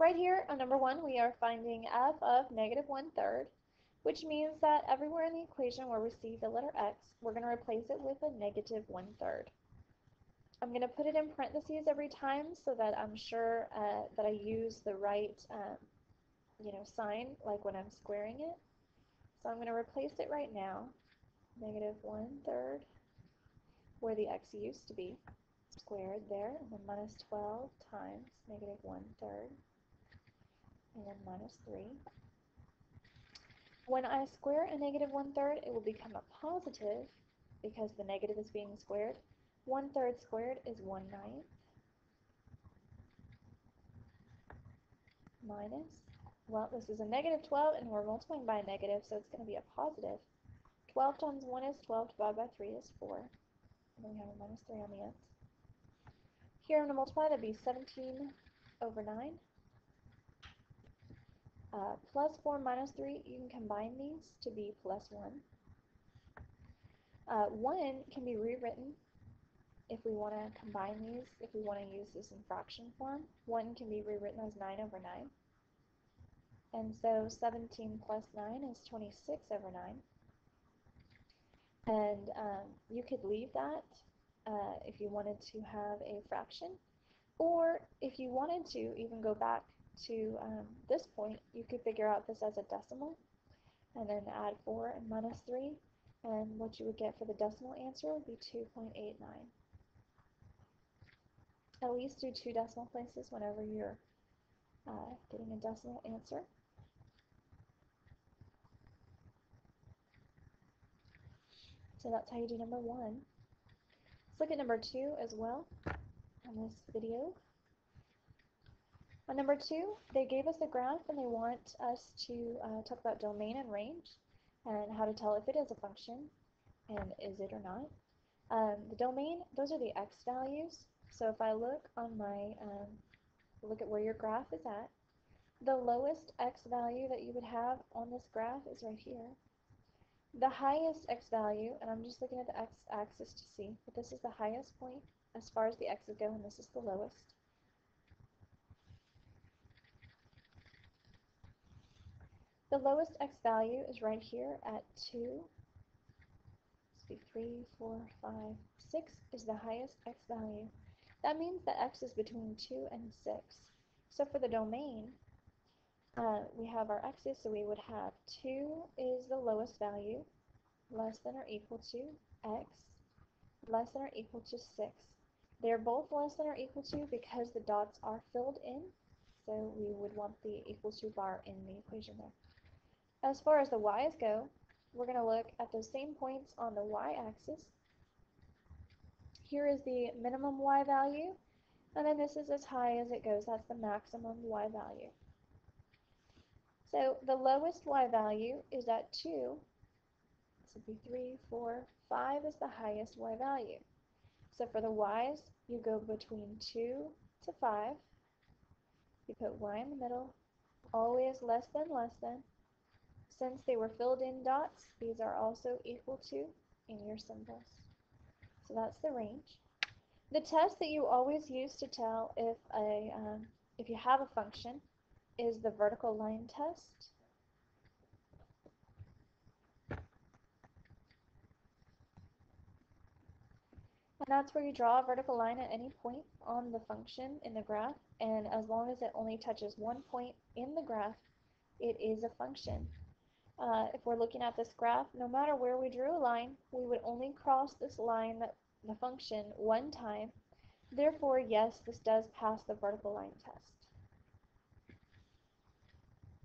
Right here on number 1, we are finding f of negative 1/3, which means that everywhere in the equation where we see the letter x, we're going to replace it with a negative 1/3. I'm going to put it in parentheses every time so that I'm sure that I use the right sign, like when I'm squaring it. So I'm going to replace it right now, negative 1/3, where the x used to be, squared there, and then minus 12 times negative 1/3, and then minus 3. When I square a negative 1/3, it will become a positive because the negative is being squared. 1/3 squared is 1/9 minus, well, this is a negative 12 and we're multiplying by a negative, so it's going to be a positive. 12 times 1 is 12, divided by 3 is 4. And then we have a minus 3 on the ends. Here I'm going to multiply, that would be 17/9. Plus 4 minus 3, you can combine these to be plus 1. 1 can be rewritten if we want to combine these, if we want to use this in fraction form. 1 can be rewritten as 9/9. And so 17 plus 9 is 26/9. And you could leave that if you wanted to have a fraction. Or if you wanted to even go back to this point, you could figure out this as a decimal and then add 4 and minus 3. And what you would get for the decimal answer would be 2.89. At least do 2 decimal places whenever you're getting a decimal answer. So that's how you do number 1. Let's look at number 2 as well on this video. On number 2, they gave us a graph and they want us to talk about domain and range and how to tell if it is a function and is it or not. The domain, those are the x values. So if I look on my, look at where your graph is at, the lowest x value that you would have on this graph is right here. The highest x value, and I'm just looking at the x-axis to see, but this is the highest point as far as the x's go, and this is the lowest. The lowest x value is right here at 2. Let's see, 3, 4, 5, 6 is the highest x value. That means that x is between 2 and 6. So for the domain, we have our x's, so we would have 2 is the lowest value, less than or equal to x, less than or equal to 6. They're both less than or equal to because the dots are filled in, so we would want the equal to bar in the equation there. As far as the y's go, we're going to look at those same points on the y-axis. Here is the minimum y value, and then this is as high as it goes. That's the maximum y value. So the lowest y value is at 2. This would be 3, 4, 5 is the highest y value. So for the y's, you go between 2 to 5. You put y in the middle, always less than, less than. Since they were filled in dots, these are also equal to in your symbols. So that's the range. The test that you always use to tell if you have a function is the vertical line test. And that's where you draw a vertical line at any point on the function in the graph, and as long as it only touches one point in the graph, it is a function. If we're looking at this graph, no matter where we drew a line, we would only cross this line, the function, one time. Therefore, yes, this does pass the vertical line test.